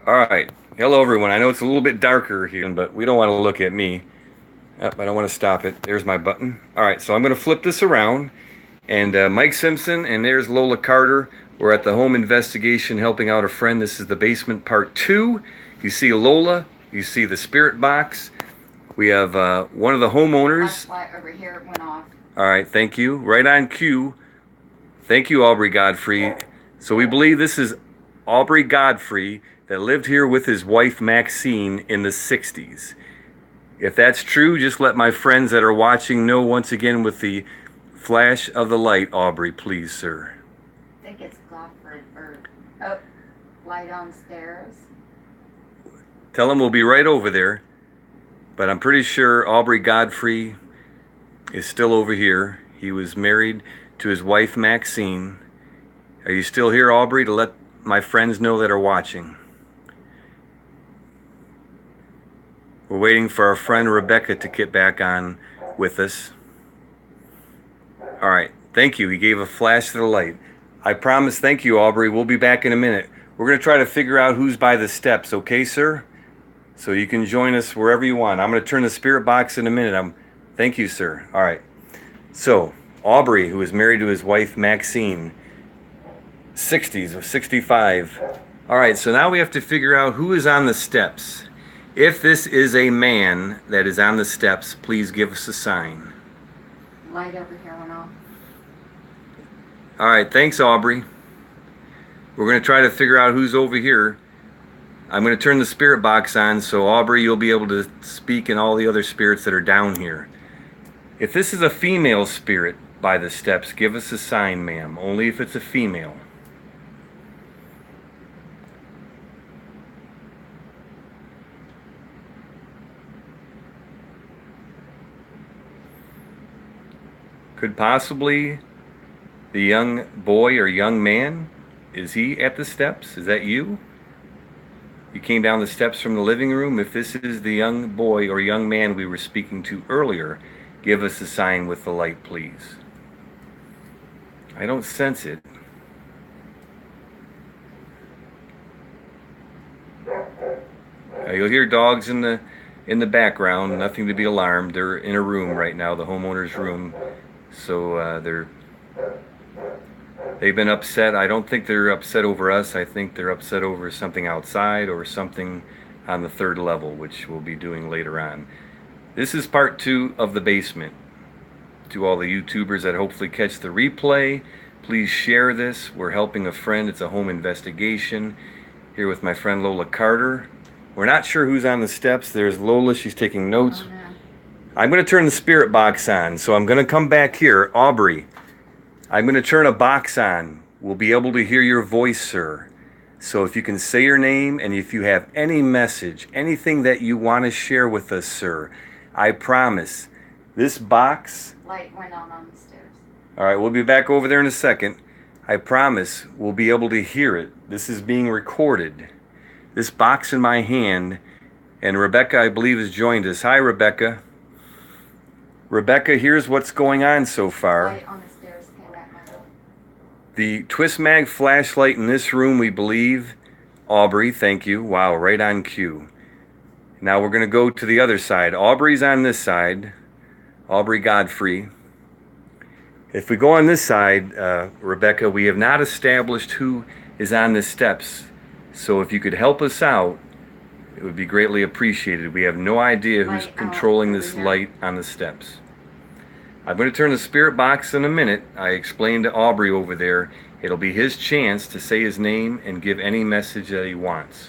All right. Hello, everyone. I know it's a little bit darker here, but we don't want to look at me. Yep, I don't want to stop it. There's my button. All right, so I'm going to flip this around. And Mike Simpson, and there's Lola Carter. We're at the home investigation helping out a friend. This is the basement part two. You see Lola. You see the spirit box. We have one of the homeowners. Light over here went off. All right, thank you. Right on cue. Thank you, Aubrey Godfrey. So we believe this is Aubrey Godfrey that lived here with his wife Maxine in the 60s. If that's true, just let my friends that are watching know once again with the flash of the light, Aubrey, please, sir. I think it's Gloucester or oh, light on stairs. Tell him we'll be right over there. But I'm pretty sure Aubrey Godfrey is still over here. He was married to his wife Maxine. Are you still here, Aubrey, to let my friends know that are watching? We're waiting for our friend Rebecca to get back on with us. All right, thank you. He gave a flash to the light. I promise, thank you, Aubrey. We'll be back in a minute. We're going to try to figure out who's by the steps, okay, sir? So you can join us wherever you want. I'm going to turn the spirit box in a minute. Thank you, sir. All right. So, Aubrey, who is married to his wife, Maxine, 60s or 65. All right, so now we have to figure out who is on the steps. If this is a man that is on the steps, please give us a sign. Light over here went off. All right, thanks, Aubrey. We're going to try to figure out who's over here. I'm going to turn the spirit box on, so Aubrey, you'll be able to speak and all the other spirits that are down here. If this is a female spirit by the steps, give us a sign, ma'am. Only if it's a female. Could possibly the young boy or young man, is he at the steps? Is that you? You came down the steps from the living room. If this is the young boy or young man we were speaking to earlier, give us a sign with the light, please. I don't sense it. You'll hear dogs in the background. Nothing to be alarmed. They're in a room right now, the homeowner's room. So they've been upset. I don't think they're upset over us. I think they're upset over something outside or something on the third level, which we'll be doing later on. This is part two of the basement. To all the YouTubers that hopefully catch the replay, please share this. We're helping a friend. It's a home investigation. Here with my friend Lola Carter. We're not sure who's on the steps. There's Lola. She's taking notes. Oh, no. I'm going to turn the spirit box on, so I'm going to come back here. Aubrey, I'm going to turn a box on. We'll be able to hear your voice, sir. So if you can say your name and if you have any message, anything that you want to share with us, sir, I promise this box... Light went on the stairs. All right, we'll be back over there in a second. I promise we'll be able to hear it. This is being recorded. This box in my hand, and Rebecca, I believe, has joined us. Hi, Rebecca. Rebecca, here's what's going on so far. Light on the stairs came back on. The Twist Mag flashlight in this room, we believe. Aubrey, thank you. Wow, right on cue. Now we're going to go to the other side. Aubrey's on this side. Aubrey Godfrey. If we go on this side, Rebecca, we have not established who is on the steps. So if you could help us out, it would be greatly appreciated. We have no idea who's Light controlling out this over here. light on the steps. I'm going to turn the spirit box in a minute. I explained to Aubrey over there, it'll be his chance to say his name and give any message that he wants.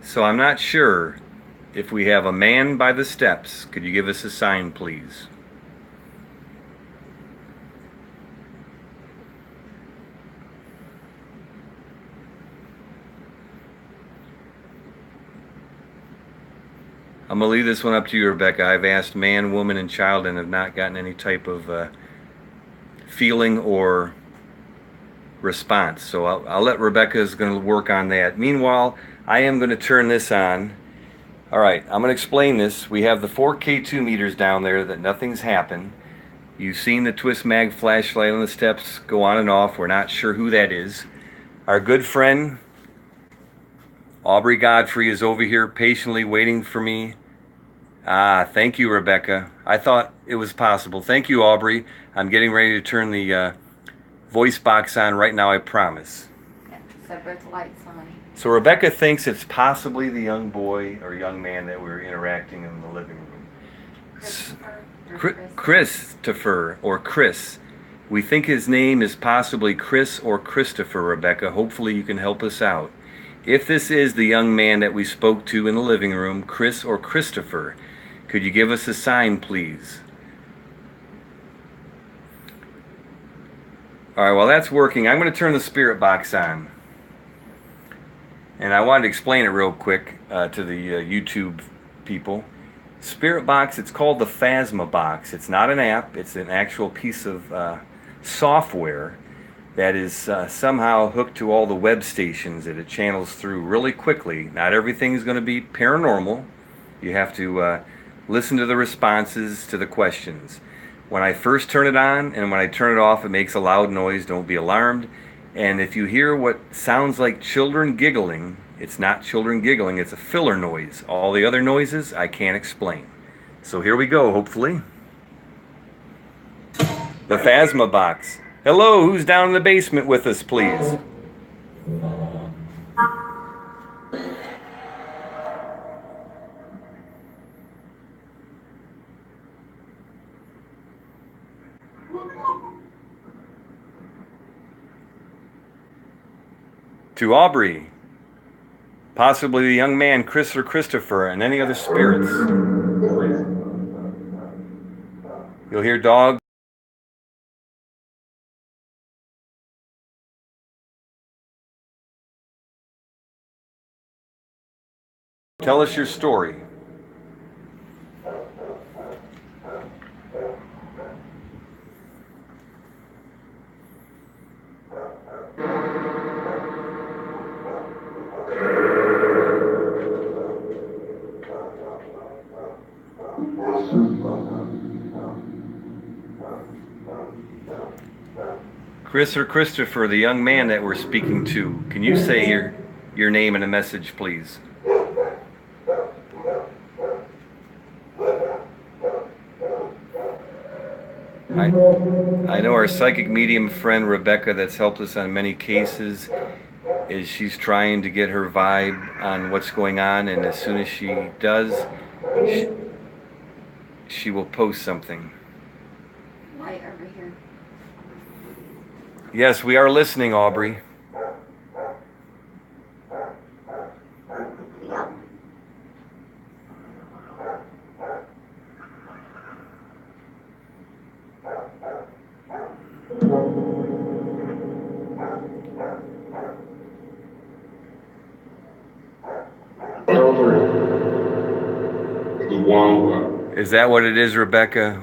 So I'm not sure if we have a man by the steps. Could you give us a sign, please? I'm going to leave this one up to you, Rebecca. I've asked man, woman, and child and have not gotten any type of feeling or response. So I'll let Rebecca is going to work on that. Meanwhile, I am going to turn this on. All right, I'm going to explain this. We have the 4K2 meters down there that nothing's happened. You've seen the Twist Mag flashlight on the steps go on and off. We're not sure who that is. Our good friend Aubrey Godfrey is over here patiently waiting for me. Ah, thank you, Rebecca. I thought it was possible. Thank you, Aubrey. I'm getting ready to turn the voice box on right now, I promise. Yeah, separate lights on. So Rebecca thinks it's possibly the young boy or young man that we're interacting in the living room. Christopher or Chris. We think his name is possibly Chris or Christopher, Rebecca. Hopefully you can help us out. If this is the young man that we spoke to in the living room, Chris or Christopher, could you give us a sign, please? All right, well, that's working. I'm going to turn the spirit box on. And I wanted to explain it real quick to the YouTube people. Spirit box, it's called the Phasma box. It's not an app. It's an actual piece of software that is somehow hooked to all the web stations that it channels through really quickly. Not everything is going to be paranormal. You have to listen to the responses to the questions. When I first turn it on and when I turn it off, it makes a loud noise. Don't be alarmed. And if you hear what sounds like children giggling, it's not children giggling, it's a filler noise. All the other noises I can't explain. So here we go, hopefully. The Phasma box. Hello, who's down in the basement with us, please? To Aubrey, possibly the young man Chris or Christopher, and any other spirits. You'll hear dogs. Tell us your story. Chris or Christopher, the young man that we're speaking to, can you say your name and a message, please? I know our psychic medium friend Rebecca that's helped us on many cases is she's trying to get her vibe on what's going on, and as soon as she does, she will post something. Light over here. Yes, we are listening, Aubrey. Is that what it is, Rebecca?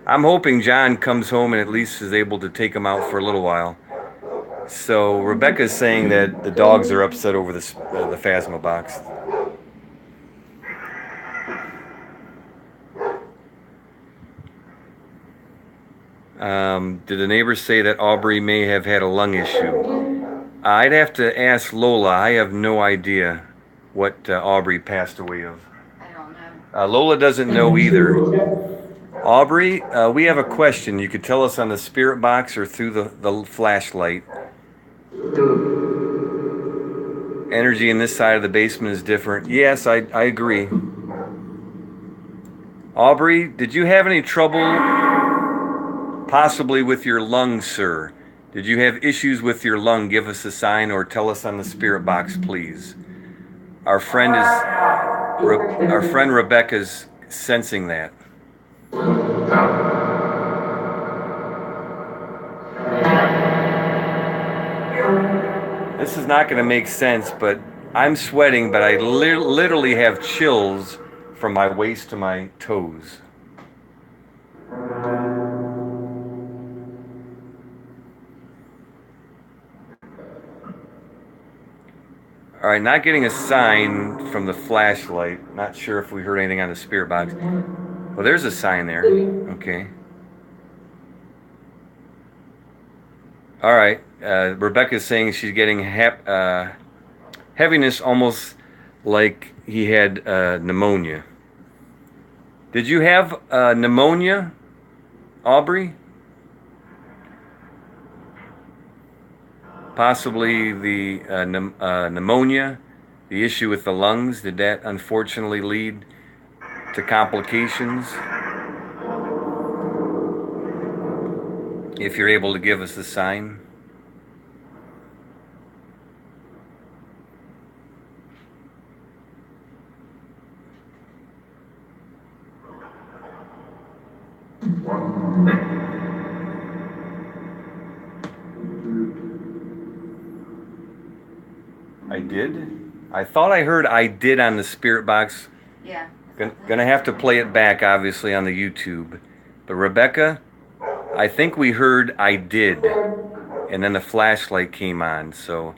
I'm hoping John comes home and at least is able to take him out for a little while. So Rebecca's saying that the dogs are upset over the Phasma box. Did the neighbors say that Aubrey may have had a lung issue? I'd have to ask Lola. I have no idea what Aubrey passed away of. I don't know. Lola doesn't know either. Aubrey, we have a question. You could tell us on the spirit box or through the flashlight. Energy in this side of the basement is different. Yes, I agree. Aubrey, did you have any trouble possibly with your lung, sir? Did you have issues with your lung? Give us a sign or tell us on the spirit box, please. Our friend Rebecca's sensing that. This is not going to make sense, but I'm sweating, but I literally have chills from my waist to my toes. All right, not getting a sign from the flashlight. Not sure if we heard anything on the spirit box. Well, there's a sign there. Okay. All right. Rebecca's saying she's getting heaviness almost like he had pneumonia. Did you have pneumonia, Aubrey? Possibly the pneumonia, the issue with the lungs. Did that unfortunately lead to complications? If you're able to give us a sign. I did? I thought I heard I did on the spirit box. Yeah. Gonna have to play it back, obviously, on the YouTube. But Rebecca, I think we heard I did. And then the flashlight came on. So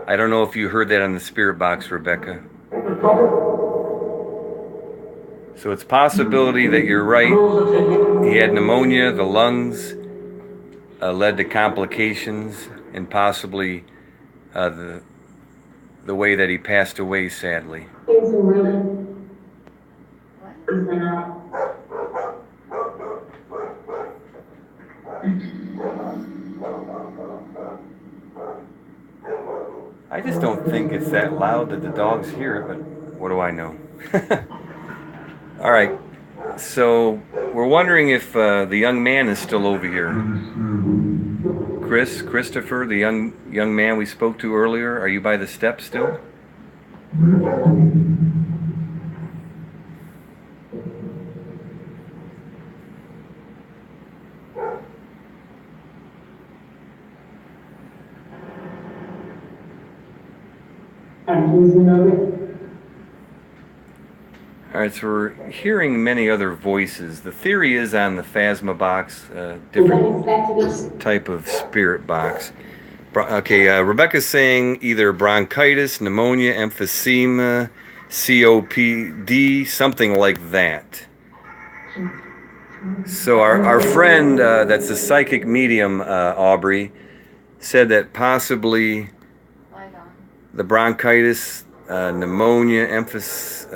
I don't know if you heard that on the spirit box, Rebecca. So it's possibility that you're right. He had pneumonia, the lungs led to complications, and possibly the way that he passed away, sadly. I just don't think it's that loud that the dogs hear it, but what do I know? All right, so we're wondering if the young man is still over here. Christopher, the young man we spoke to earlier, are you by the steps still? All right, so we're hearing many other voices. The theory is on the Phasma box, different type of spirit box. Okay, Rebecca's saying either bronchitis, pneumonia, emphysema, COPD, something like that. So our friend that's a psychic medium, Aubrey, said that possibly the bronchitis, pneumonia, emphysema,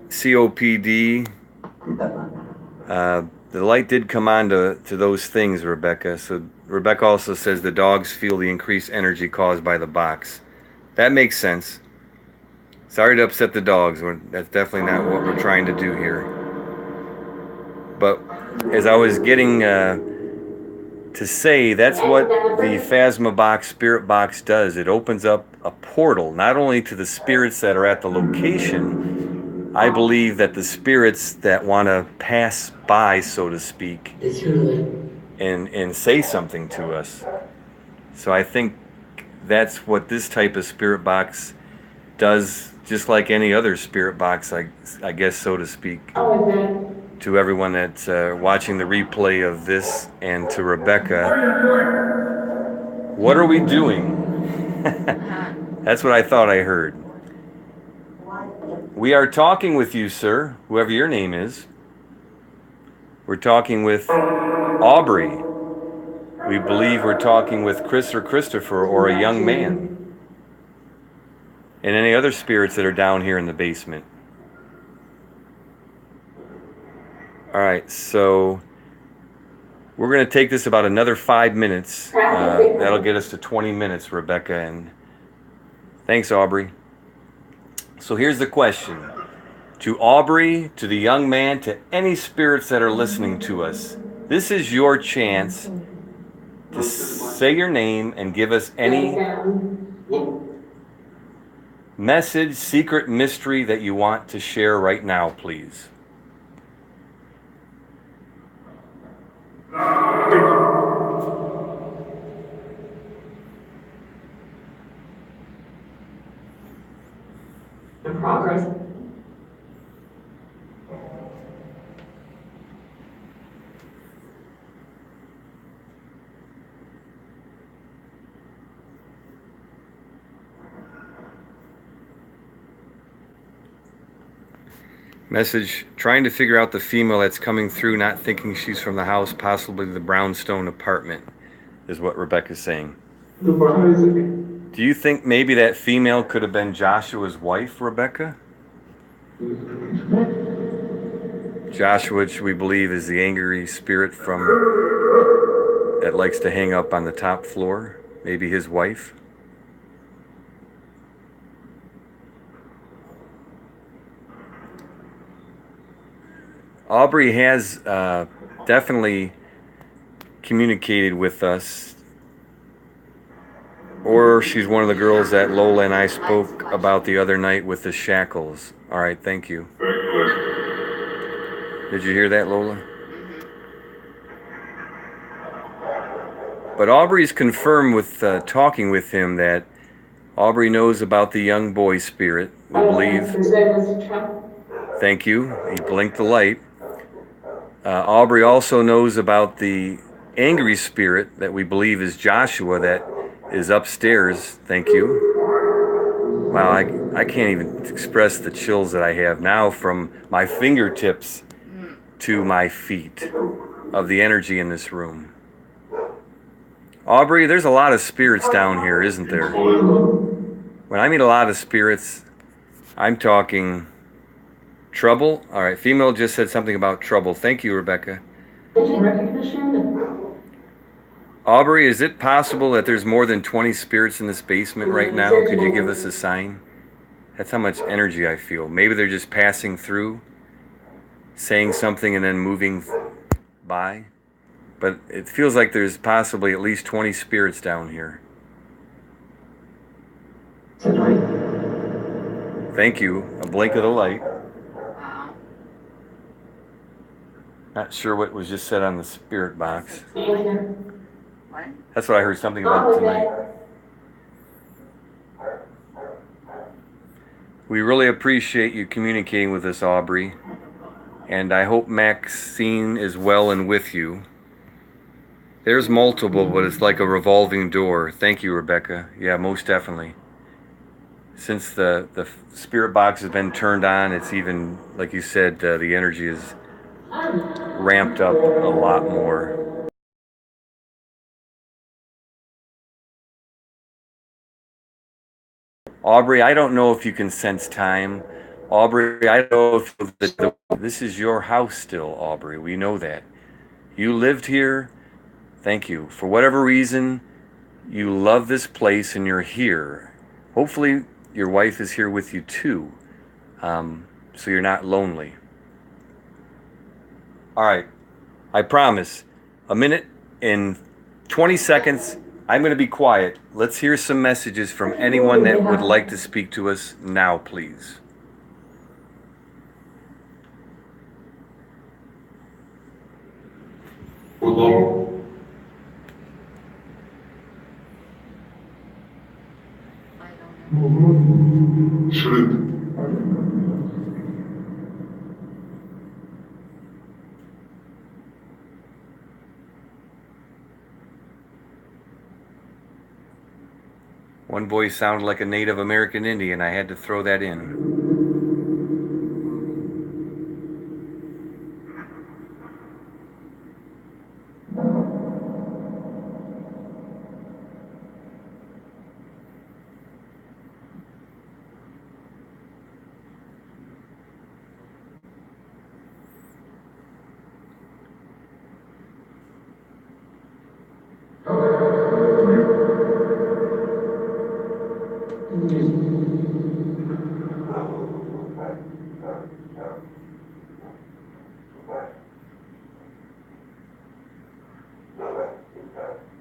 COPD. The light did come on to those things, Rebecca. So Rebecca also says the dogs feel the increased energy caused by the box. That makes sense. Sorry to upset the dogs. That's definitely not what we're trying to do here. But as I was getting to say, that's what the Phasma box, spirit box does. It opens up a portal, not only to the spirits that are at the location. I believe that the spirits that want to pass by, so to speak, and say something to us. So I think that's what this type of spirit box does, just like any other spirit box, I guess, so to speak. To everyone that's watching the replay of this, and to Rebecca, what are we doing? That's what I thought I heard. We are talking with you, sir, whoever your name is. We're talking with Aubrey. We believe we're talking with Chris or Christopher or a young man. And any other spirits that are down here in the basement. All right, so we're going to take this about another 5 minutes. That'll get us to 20 minutes, Rebecca. And thanks, Aubrey. So here's the question. To Aubrey, to the young man, to any spirits that are listening to us, this is your chance to say your name and give us any message, secret, mystery that you want to share right now, please. In progress. Message, trying to figure out the female that's coming through, not thinking she's from the house, possibly the brownstone apartment, is what Rebecca's saying. Do you think maybe that female could have been Joshua's wife, Rebecca? Joshua, which we believe is the angry spirit from that likes to hang up on the top floor, maybe his wife. Aubrey has definitely communicated with us, or she's one of the girls that Lola and I spoke about the other night with the shackles. All right, thank you. Did you hear that, Lola? But Aubrey's confirmed with talking with him that Aubrey knows about the young boy spirit. We believe. Thank you. He blinked the light. Aubrey also knows about the angry spirit that we believe is Joshua that is upstairs. Thank you. Wow, I can't even express the chills that I have now from my fingertips to my feet of the energy in this room. Aubrey, there's a lot of spirits down here, isn't there? When I mean a lot of spirits, I'm talking trouble. All right, female just said something about trouble. Thank you, Rebecca. Aubrey, is it possible that there's more than 20 spirits in this basement right now? Could you give us a sign? That's how much energy I feel. Maybe they're just passing through, saying something and then moving by. But it feels like there's possibly at least 20 spirits down here. Thank you. A blink of the light. Not sure what was just said on the spirit box. That's what I heard something about tonight. We really appreciate you communicating with us, Aubrey. And I hope Maxine is well and with you. There's multiple, but it's like a revolving door. Thank you, Rebecca. Yeah, most definitely. Since the spirit box has been turned on, it's even, like you said, the energy is ramped up a lot more. Aubrey, I don't know if you can sense time. Aubrey, I don't know if this is your house still, Aubrey. We know that. You lived here. Thank you. For whatever reason, you love this place and you're here. Hopefully, your wife is here with you too, so you're not lonely. All right. I promise. A minute and 20 seconds. I'm going to be quiet. Let's hear some messages from anyone that would like to speak to us now, please. One voice sounded like a Native American Indian. I had to throw that in.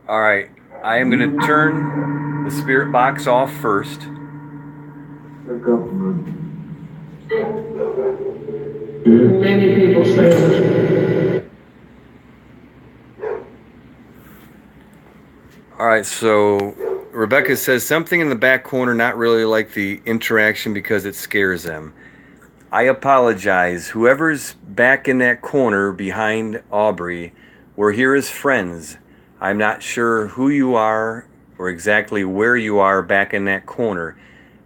All right, I am going to turn the spirit box off first. Many people say. All right, so Rebecca says something in the back corner, not really like the interaction because it scares them. I apologize. Whoever's back in that corner behind Aubrey, we're here as friends. I'm not sure who you are or exactly where you are back in that corner.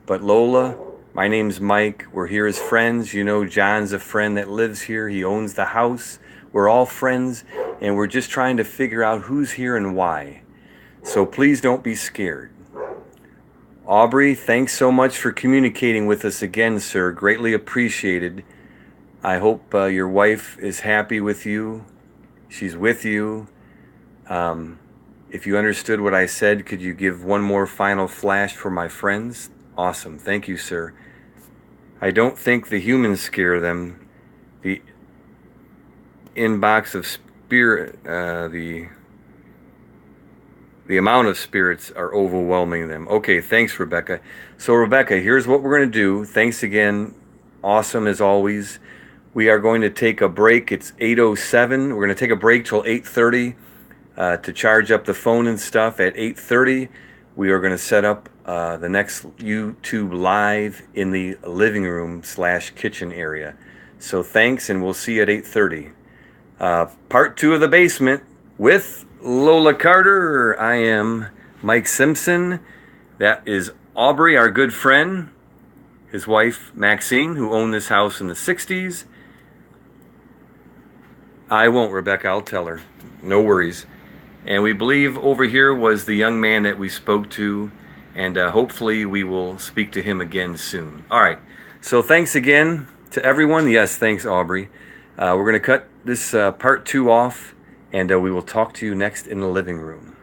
But Lola, My name's Mike. We're here as friends. You know, John's a friend that lives here. He owns the house. We're all friends, and we're just trying to figure out who's here and why. So please don't be scared. Aubrey, thanks so much for communicating with us again, sir. Greatly appreciated. I hope your wife is happy with you. She's with you. If you understood what I said, could you give one more final flash for my friends? Awesome. Thank you, sir. I don't think the humans scare them. The inbox of spirit, the amount of spirits are overwhelming them. Okay, thanks, Rebecca. So, Rebecca, here's what we're going to do. Thanks again. Awesome as always. We are going to take a break. It's 8:07. We're going to take a break till 8:30 to charge up the phone and stuff. At 8:30, we are going to set up the next YouTube live in the living room / kitchen area. So thanks, and we'll see you at 8:30. Part 2 of The Basement with Lola Carter. I am Mike Simpson. That is Aubrey, our good friend, his wife Maxine, who owned this house in the 60s. I won't, Rebecca. I'll tell her. No worries. And we believe over here was the young man that we spoke to, and hopefully we will speak to him again soon. All right. So thanks again to everyone. Yes, thanks, Aubrey. We're going to cut this part 2 off, and we will talk to you next in the living room.